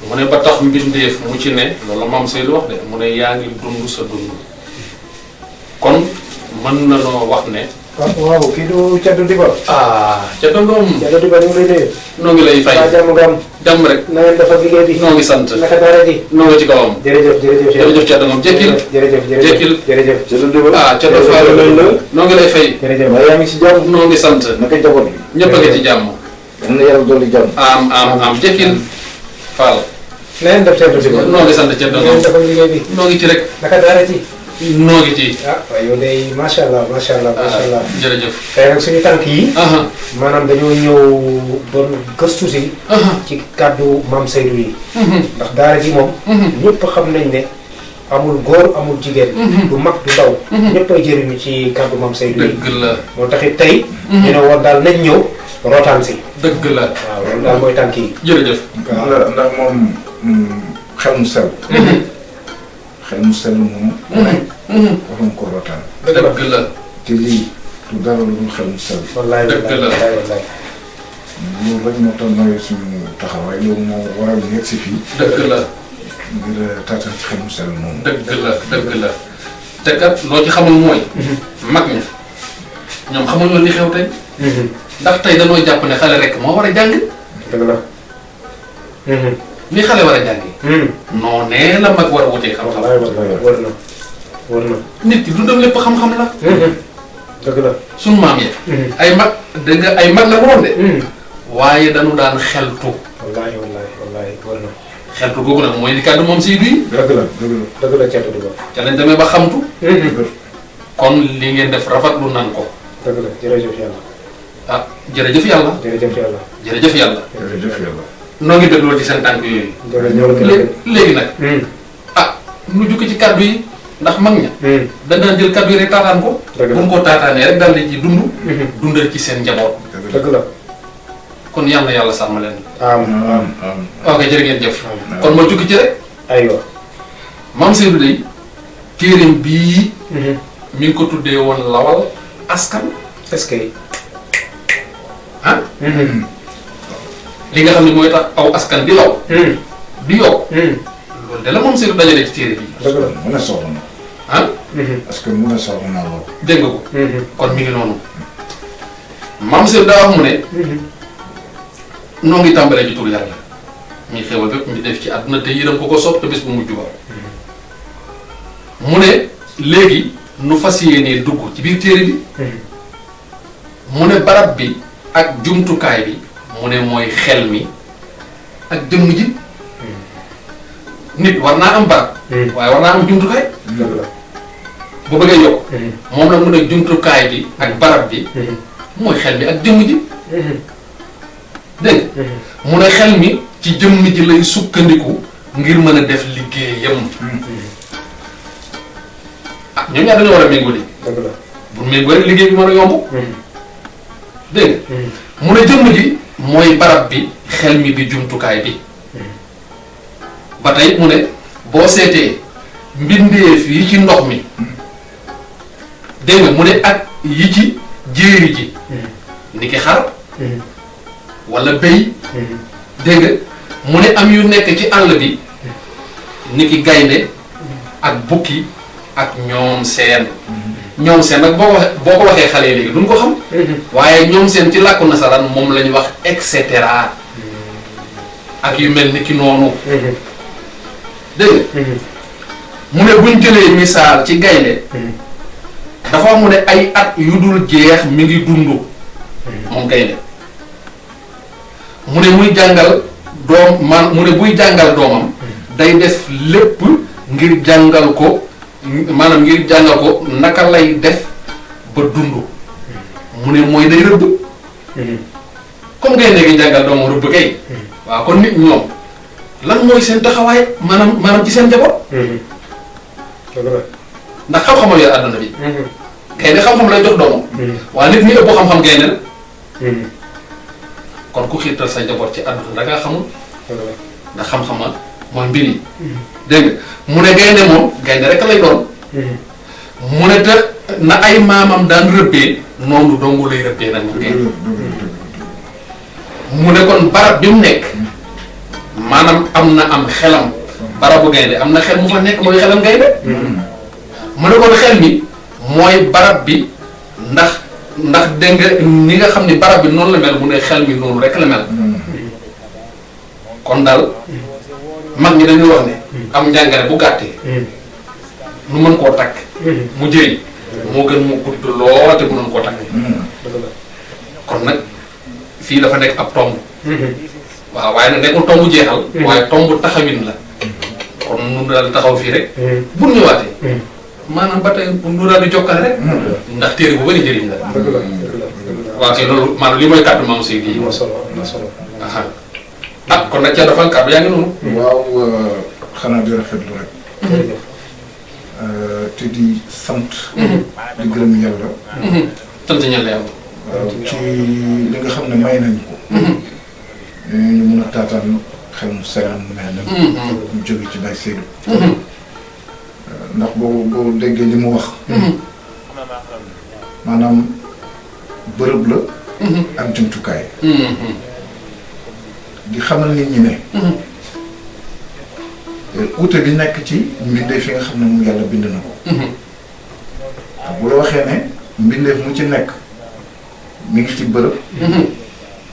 mu ne ba tax mbindeef mu ci ne loolu maam Seydou wax de mu ne yaa ngi dund sa dund kon mën na noo wax ne. waaw kii du Thierno Diba. Thierno Ngom. Thierno Diba ñu ngi lay nuyu. noo ngi lay fay. jàmm nga am. jàmm rek. na ngeen def ak liggéey bi. noo ngi sant. naka dara ji. noo ngi ci kawam. jërëjëf Thierno Ngom jékkil. jërëjëf. Thierno Diba. Thierno Fall noo ngi lay fay. jërëjëf waaye yaa ngi si jàmm. noo ngi sant. naka njaboot bi. ñëpp a ngi ci jàmm. yal na yàlla dolli jàmm. am jékkil Fall. na ngeen def Thierno Diba. noo ngi sant Thierno na ngeen Ngom. def ak liggéey bi. noo ngi ci rek. naka dara ji. noo ngi ci. waaye yow de macha allah. jërëjëf. tey nag suñu tànk yi. maanaam dañoo ñëw doon gëstu si. ci kàddu maam Seydou yi. ndax daara ji moom. ñëpp xam nañ ne amul góor amul jigéen. du mag du ndaw. ñëpp ay jëriñu ci kàddu maam Seydou yi. dëgg la. moo taxit tey. ñu ne woon daal nañ ñëw rootaan si. dëgg la. waaw loolu daal mooy tànk yi. jërëjëf. ndax moom xel mu sell. xel mu sell moom. waxuñ ko rotaan. dëgg la. te lii du dara lu dul xel mu sell. wallaay dëgg la. wallaay. loolu rek moo tax nooy suñu taxawaay loolu moo waral ñu yegg si fii. dëgg la. ngir taataan ci xel mu sell moom. dëgg la dëgg la. te kat loo ci xamul mooy. mag ñi ñoom xamuñu woon li xew tey. ndax tey dañoo jàpp ne xale rek moo war a jàng. dëgg la. ni xale war a jàngi. non nee la mag war a wutee xam-xam. wallaay wër na. nit ki dundam lépp xam-xam la. dëgg la. sunu maam yi. ay mag dëgg nga ay mag la woon de. waaye dañu daan xeltu. wallaay wër na. xeltu googu nag mooy li kàddu moom Seydou yi. dëgg la. dëgg la Thierno Diba. ca lañ demee ba xamtu. kon li ngeen def rafetlu nan ko. dëgg la jërëjëf yàlla. jërëjëf yàlla. jërëjëf yàlla. jërëjëf yàlla. jërëjëf yàlla. noo ngi déglu ci seen tànk yooyu. léegi nag. nu jukki ci kàddu yi ndax mag ña. dañ daan jël kàddu yi rek taataan ko. dëgg la bu ñu ko taataanee rek daal di ci dund. dundal ci seen njaboot. dëgg la. kon yàlla yàlla sàmm leen. am. ok jërë ngeen jëf. kon ma jukki ci rek. aywa. maam Seydou day téereem bii. mi ngi ko tuddee woon lawal askan. est-ce que. li nga xam ne mooy tax aw askan di law. di yokk. loolu de la moom Seydou dajale ci téere bi. dëgg la. mu ne soxla na. parce que mu ne soxla naa lool. dégg nga ko. kon mi ngi noonu. maam Seydou daa wax mu ne. noo ngi tàmbalee ci tur yàlla. muy xewal bépp mi def ci àdduna te yërëm ko sopp te bés bu mujj ba. mu ne léegi nu fas yéenee dugg ci biir téere bi. mu ne barab bi ak jumtukaay bi. mu ne mooy xel mi ak jëmm ji. nit war naa am barab. waaye war naa am jumtukaay. dëgg la. bu bëggee yokk. moom nag mu ne jumtukaay bi ak barab bi. mooy xel mi ak jëmm ji. dégg mu ne xel mi ci jëmm ji lay sukkandiku ngir mën a def liggéeyam. ñoom ñaar dañoo war a méngoo léegi. dëgg la. bu méngoo rek liggéey bi mën a yomb. dégg mu ne jëmm ji mooy barab bi xel mi di jumtukaay bi. ba tey mu ne boo seetee mbindeef yi ci ndox mi dégg nga mu ne ak yi ci jéeri ji. ni ki xar. wala béy. dégg nga mu ne am yu nekk ci àll bi ni ki gaynde ak bukki ak ñoom seen. ñoom seen nag boo ko waxee xale yi léegi duñ ko xam. waaye ñoom seen ci làkku nasaraan moom la ñu wax et cetera. ak yu mel ni ki noonu. dégg nga mu ne buñ jëlee misaal ci gaynde dafa mu ne ay at yu dul jeex mi ngi dund. moom gaynde mu ne muy jàngal mu ne buy jàngal doomam day def lépp ngir jàngal ko maanaam ngir jàngal ko naka lay def ba dund. mu ne mooy day rëbb. comme gaynde gi jàngal doomam rëbb kay. waaw kon nit ñoom lan mooy seen taxawaay maanaam ci seen njaboot. ndax xam-xamal yor àdduna bi. gaynde xam-xam lay jox doomam. waaye nit ñi ëpp xam-xam gaynde la. kon ku xiirtal sa njaboot ci àdduna da ngaa xamul. ndax xam-xama mooy mbir yi. dégg nga mu ne gaynde moom gaynde rek lay doon. mu ne te na ay maamam daan rëbbee noonu dongu lay rëbbee nag mu gaynde mu ne kon barab bi mu nekk maanaam am xelam barabu gaynde am na xel mu fa nekk mooy xelam gaynde mu ne kon xel mi mooy barab bi ndax dégg nga ni nga xam ni barab bi noonu la mel mu ne xel mi noonu rek la mel kon daal mag ñi dañuy wax ne am njàngale bu gàttee nu mën koo takk mu jëriñ moo gën mu gudd lool te mënoon koo takk kon nag fii dafa nekk ab tomb waaw waaye nag nekkul tomb jeexal waaye tomb taxawin la kon nu daal taxaw fii rek bu ñëwaatee maanaam ba tey nu daal di jokkale rek ndax téere bu bëri njëriñ la waaw kay loolu maanaam li mooy kàddu maam Seydi yi ah kon nag ca dafa kàddu yaa ngi noonu waaw xanaa di rafetlu rek te di sant di gërëm yàlla sant ñàlla yàlla waaw ci li nga xam ne may nañ ko ñu mun a taataan xel mu sell mu mel ne mu jóge ci Baye Seydou ndax boo déggee li mu wax maanaam bërëb la ak jumtukaay di xamal nit ñi ne uute bi nekk ci mbindeef yi nga xam ne mu yàlla bind na ko bu la waxee ne mbindeef mu ci nekk mi ngi ci bërëb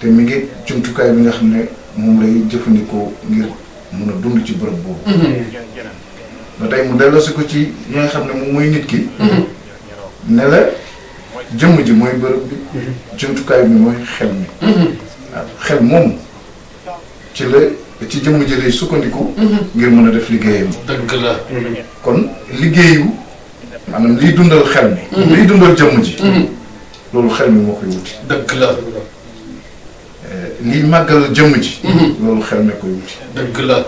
te mi ngi jumtukaay bi nga xam ne moom lay jëfandikoo ngir mun a dund ci bërëb boobu ba tey mu delloosi ko ci yi nga xam ne moom mooy nit ki ne la jëmm ji mooy bërëb bi jumtukaay bi mooy xel mi waaw xel moom ci jëmm ji lay sukkandiku ngir mën a def liggéeyam dëgg la kon liggéeyu maanaam liy dundal xel mi liy dundal jëmm ji loolu xel mi moo koy wuti dëgg la liy màggal jëmm ji loolu xel mi koy wuti dëgg la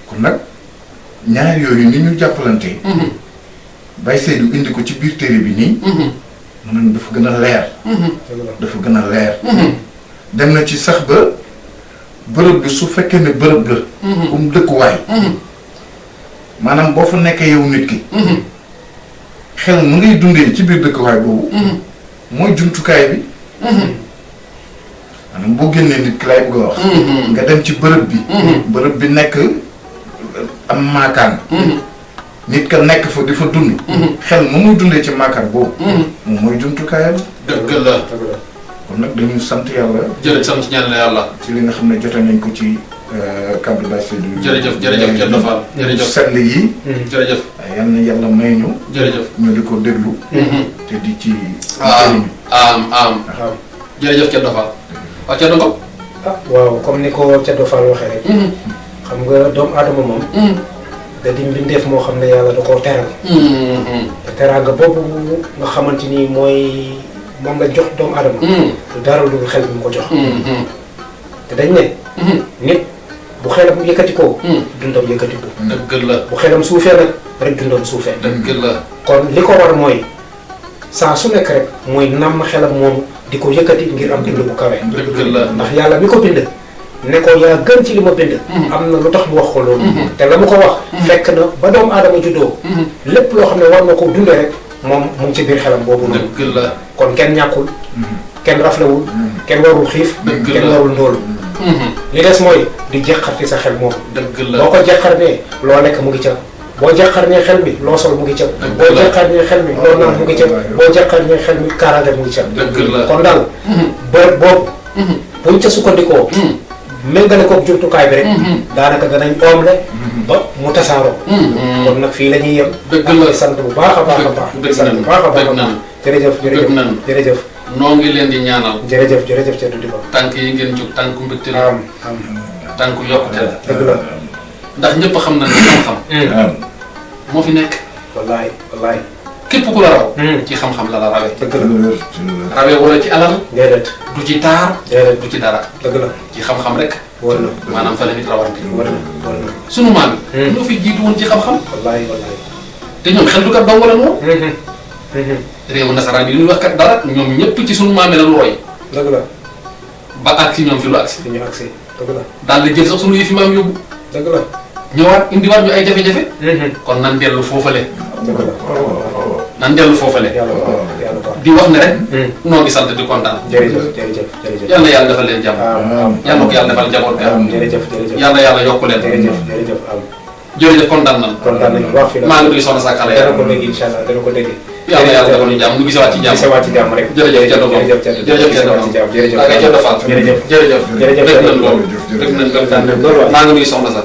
kon nag ñaar yooyu ni ñu jàppalante Baye Seydou indi ko ci biir téere bi nii mën na dafa gën a leer dafa gën a leer dem na ci sax ba bërëb bi su fekkee ne bërëb ga dëkkuwaay maanaam boo fa nekkee yow nit ki xel mu ngay dundee ci biir dëkkuwaay boobu mooy jumtukaay bi maanaam boo génnee nit ki laay bëgg a wax nga dem ci bërëb bi nekk am maakaan nit ka nekk fa di fa dund xel mu muy dundee ci maakaan boobu moom mooy jumtukaayam dëgg la kon nag dañuy sant yàlla jërëjëf sant ñaan la yàlla ci li nga xam ne jote nañ ko ci kàddu Baye Seydou jërëjëf Thierno Fall jërëjëf sell yi jërëjëf yal na yàlla may ñu jërëjëf ñu di ko déglu te di ci jërëjëf Thierno Fall waaw Thierno Ngom waaw comme ni ko Thierno Fall waxee rek xam nga doomu aadama moom da di mbindeef moo xam ne yàlla da koo teral te teraanga boobu nga xamante ni mooy moom la jox doomu aadama du dara lu xel bi mu ko jox te dañ ne nit bu xelam yëkkatikoo dundam yëkkatiku dëgg la bu xelam suufee nag rek dundam suufee dëgg la kon li ko war mooy saa su nekk rek mooy namm xelam moom di ko yëkkati ngir am dund bu kawe dëgg la ndax yàlla mi ko bind ne ko yaa gën ci li ma bind am na lu tax mu wax ko loolu te la mu ko wax fekk na ba doomu aadama juddoo lépp loo xam ne war na ko dundee rek moom mu ngi ci biir xelam boobu noonu dëgg la kon kenn ñàkkul kenn raflewul kenn warul xiif kenn warul ndóolu li des mooy di jeqar ci sa xel moom dëgg la boo ko jeqar nee loo lekk mu ngi ca boo jeqar nee xel mi loo sol mu ngi ca boo jeqar nee xel mi loo naan mu ngi ca boo jeqar nee xel mi kaaraange mu ngi ca dëgg la kon daal bërëb boobu buñ ca sukkandikoo méngale koog jumtukaay bi rek daanaka danañ oomle ba mu tasaaroo kon nag fii la ñuy yem dëgg la sant bu baax a baax a baax sant bu baax a baax a baax jërëjëf jërëjëf noo ngi leen di ñaanal jërëjëf Thierno Diba tànk yi ngeen jóg tànku mbégte la tànku yokkute la dëgg la ndax ñëpp xam na ne xam-xam moo fi nekk wallaay képp ku la raw ci xam-xam la la rawee dëgg la rawee wala ci alal déedéet du ci taar déedéet du ci dara dëgg la ci xam-xam rek war na maanaam fa la nit rawante war na sunu maam yi ñoo fi jiitu woon ci xam-xam wallaay te ñoom xel du kat dong la noonu réewu nasaraan yi ñuy wax kat dara ñoom ñëpp ci sunu maam yi la lu roy dëgg la ba agsi ñoom fi lu agsi fi ñu agsi dëgg la daal di jël sax sunu yëfi maam yóbbu dëgg la ñëwaat indiwaat ñu ay jafe-jafe kon nan dellu foofale dëgg la nan dellu foofale yàlla baax. di wax ne rek noo ngi sant di kontaan jërëjëf. yal na yàlla defal leen jàmm yal na ko yàlla defal njaboot bi jërëjëf. yal na yàlla yokku leen jërëjëf kontaan nañ bu baax fii maa ngi nuyu soxna sa xale dana ko dégg incha allah dana ko dégg. yal na yàlla defal ñu jàmm nu gisewaat ci jàmm rek. jërëjëf Thierno Ngom jërëjëf Thierno Ngom ak Thierno Fall jërëjëf dégg nañ loolu dégg nañ loolu maa ngi nuyu soxna sa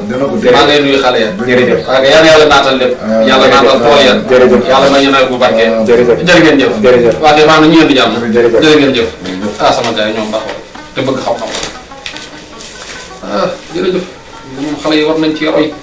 maa ngi nuyu xale ya ak yal na yàlla naatal lépp yàlla naatal tool ya yàlla may ñu nawet bu barkee jërë ngeen jëf waa kay maa ngi ñu yéen di jàmm jërë ngeen jëf ah sama gars yi ñoom baaxoo te bëgg xam-xam ah jërëjëf moom xale yi war nañ ci roy